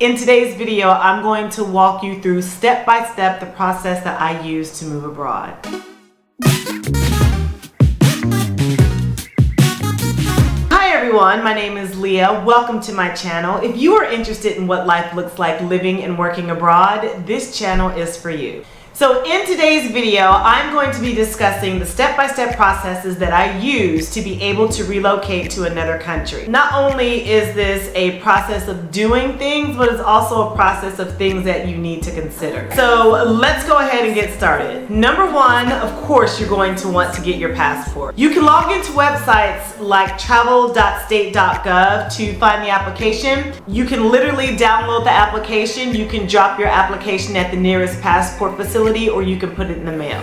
In today's video, I'm going to walk you through step by step the process that I use to move abroad. Hi everyone, my name is Leah. Welcome to my channel. If you are interested in what life looks like living and working abroad, this channel is for you. So in today's video, I'm going to be discussing the step-by-step processes that I use to be able to relocate to another country. Not only is this a process of doing things, but it's also a process of things that you need to consider. So let's go ahead and get started. Number one, of course, you're going to want to get your passport. You can log into websites like travel.state.gov to find the application. You can literally download the application. You can drop your application at the nearest passport facility, or you can put it in the mail.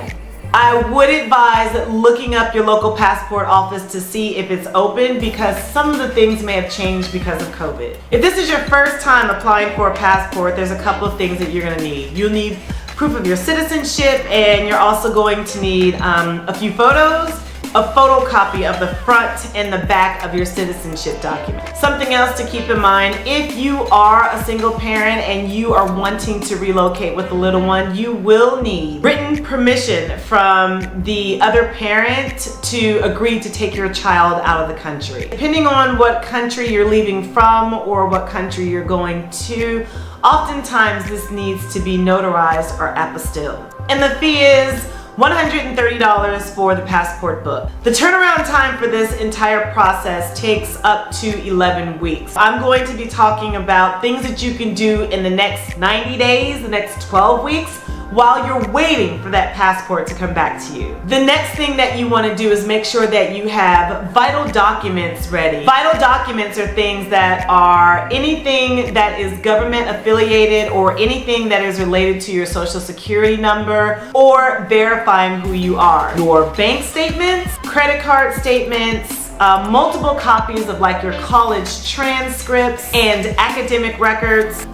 I would advise looking up your local passport office to see if it's open, because some of the things may have changed because of COVID. If this is your first time applying for a passport, there's a couple of things that you're going to need. You'll need proof of your citizenship, and you're also going to need a few photos, a photocopy of the front and the back of your citizenship document. Something else to keep in mind, if you are a single parent and you are wanting to relocate with a little one, you will need written permission from the other parent to agree to take your child out of the country. Depending on what country you're leaving from or what country you're going to, oftentimes this needs to be notarized or apostilled. And the fee is $130 for the passport book. The turnaround time for this entire process takes up to 11 weeks. I'm going to be talking about things that you can do in the next 90 days, the next 12 weeks, while you're waiting for that passport to come back to you. The next thing that you want to do is make sure that you have vital documents ready. Vital documents are things that are anything that is government affiliated or anything that is related to your social security number or verifying who you are. Your bank statements, credit card statements, multiple copies of like your college transcripts and academic records,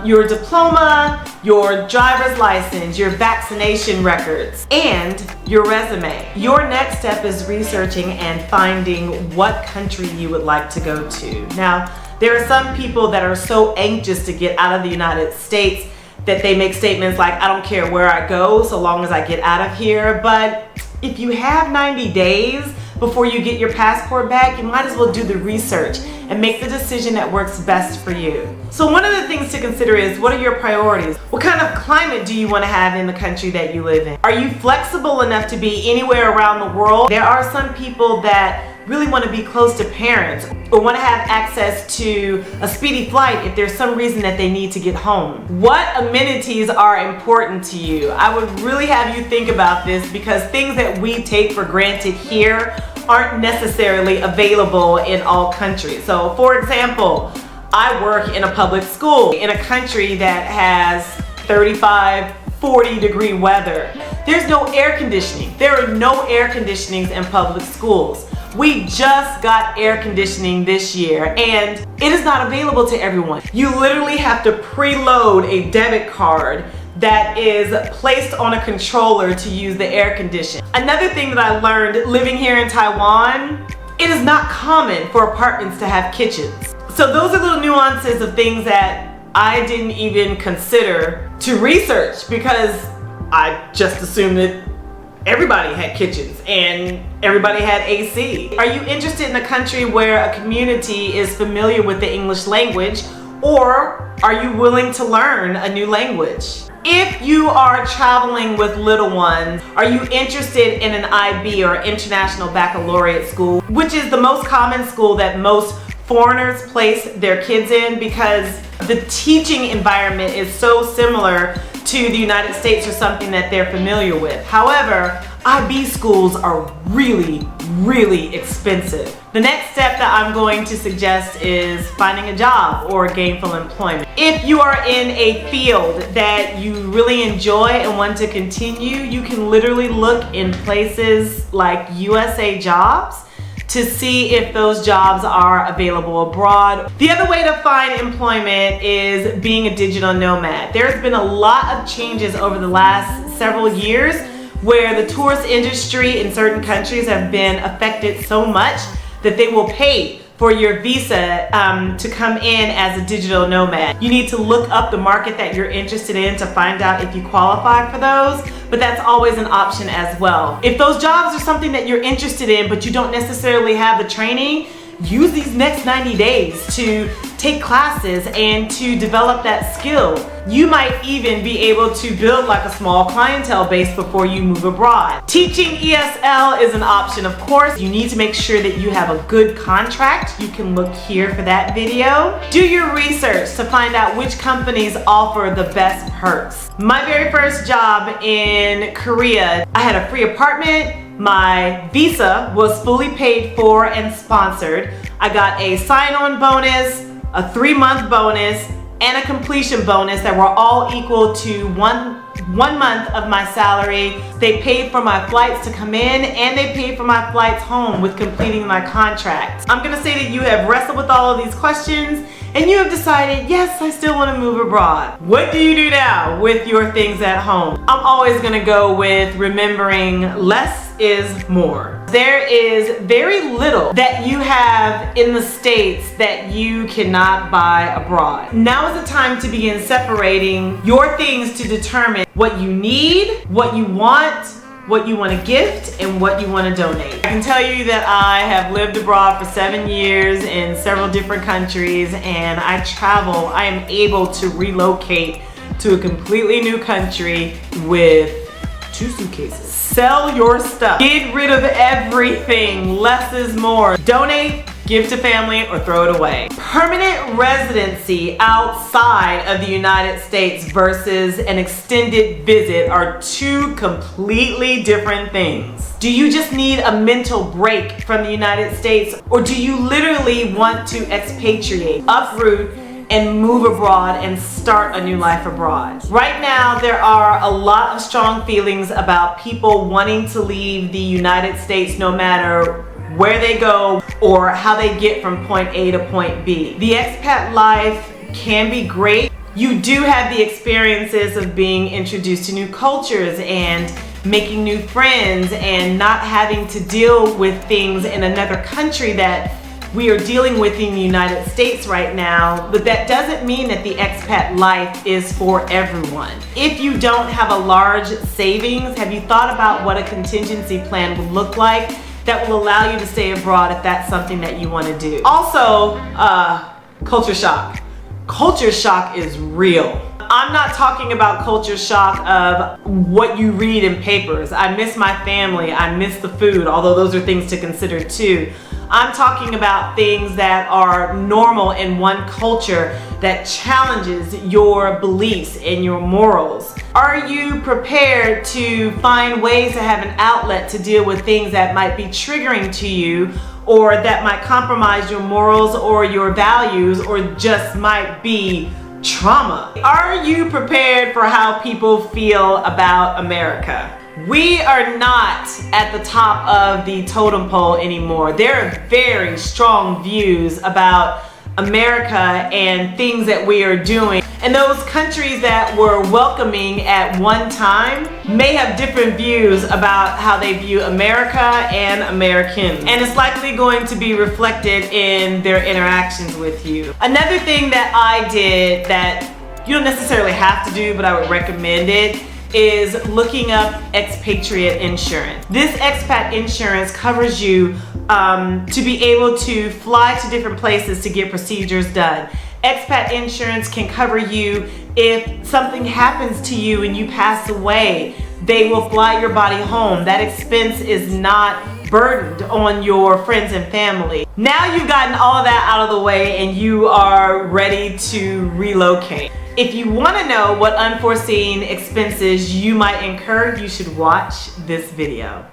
your diploma, your driver's license, your vaccination records, and your resume. Your next step is researching and finding what country you would like to go to. Now, there are some people that are so anxious to get out of the United States that they make statements like, I don't care where I go so long as I get out of here. But if you have 90 days before you get your passport back, you might as well do the research and make the decision that works best for you. So one of the things to consider is, what are your priorities? What kind of climate do you want to have in the country that you live in? Are you flexible enough to be anywhere around the world? There are some people that really want to be close to parents or want to have access to a speedy flight if there's some reason that they need to get home. What amenities are important to you? I would really have you think about this, because things that we take for granted here aren't necessarily available in all countries. So for example, I work in a public school in a country that has 35, 40 degree weather. There's no air conditioning. There are no air conditionings in public schools. We just got air conditioning this year and it is not available to everyone. You literally have to preload a debit card that is placed on a controller to use the air condition. Another thing that I learned living here in Taiwan, it is not common for apartments to have kitchens. So those are little nuances of things that I didn't even consider to research, because I just assumed that everybody had kitchens and everybody had AC. Are you interested in a country where a community is familiar with the English language, or are you willing to learn a new language? If you are traveling with little ones, are you interested in an IB or International Baccalaureate school, which is the most common school that most foreigners place their kids in, because the teaching environment is so similar to the United States or something that they're familiar with. However, IB schools are really, really expensive. The next step that I'm going to suggest is finding a job or gainful employment. If you are in a field that you really enjoy and want to continue, you can literally look in places like USA Jobs to see if those jobs are available abroad. The other way to find employment is being a digital nomad. There's been a lot of changes over the last several years where the tourist industry in certain countries have been affected so much that they will pay for your visa to come in as a digital nomad. You need to look up the market that you're interested in to find out if you qualify for those, but that's always an option as well. If those jobs are something that you're interested in but you don't necessarily have the training, use these next 90 days to take classes and to develop that skill. You might even be able to build like a small clientele base before you move abroad. Teaching ESL is an option, of course. You need to make sure that you have a good contract. You can look here for that video. Do your research to find out which companies offer the best perks. My very first job in Korea, I had a free apartment. My visa was fully paid for and sponsored. I got a sign-on bonus, a 3-month bonus, and a completion bonus that were all equal to one month of my salary. They paid for my flights to come in and they paid for my flights home with completing my contract. I'm gonna say that you have wrestled with all of these questions and you have decided, yes, I still want to move abroad. What do you do now with your things at home? I'm always gonna go with remembering less is more. There is very little that you have in the States that you cannot buy abroad. Now is the time to begin separating your things to determine what you need, what you want to gift, and what you want to donate. I can tell you that I have lived abroad for 7 years in several different countries, and I travel. I am able to relocate to a completely new country with 2 suitcases. Sell your stuff. Get rid of everything. Less is more. Donate, give to family, or throw it away. Permanent residency outside of the United States versus an extended visit are 2 completely different things. Do you just need a mental break from the United States, or do you literally want to expatriate, uproot, and move abroad and start a new life abroad? Right now, there are a lot of strong feelings about people wanting to leave the United States no matter where they go or how they get from point A to point B. The expat life can be great. You do have the experiences of being introduced to new cultures and making new friends and not having to deal with things in another country that we are dealing with in the United States right now, but that doesn't mean that the expat life is for everyone. If you don't have a large savings, have you thought about what a contingency plan would look like that will allow you to stay abroad if that's something that you want to do? Also, culture shock. Culture shock is real. I'm not talking about culture shock of what you read in papers. I miss my family, I miss the food, although those are things to consider too. I'm talking about things that are normal in one culture that challenges your beliefs and your morals. Are you prepared to find ways to have an outlet to deal with things that might be triggering to you, or that might compromise your morals or your values, or just might be trauma? Are you prepared for how people feel about America? We are not at the top of the totem pole anymore. There are very strong views about America and things that we are doing. And those countries that were welcoming at one time may have different views about how they view America and Americans. And it's likely going to be reflected in their interactions with you. Another thing that I did that you don't necessarily have to do, but I would recommend it, is looking up expatriate insurance. This expat insurance covers you to be able to fly to different places to get procedures done. Expat insurance can cover you if something happens to you and you pass away. They will fly your body home. That expense is not burdened on your friends and family. Now you've gotten all of that out of the way and you are ready to relocate. If you want to know what unforeseen expenses you might incur, you should watch this video.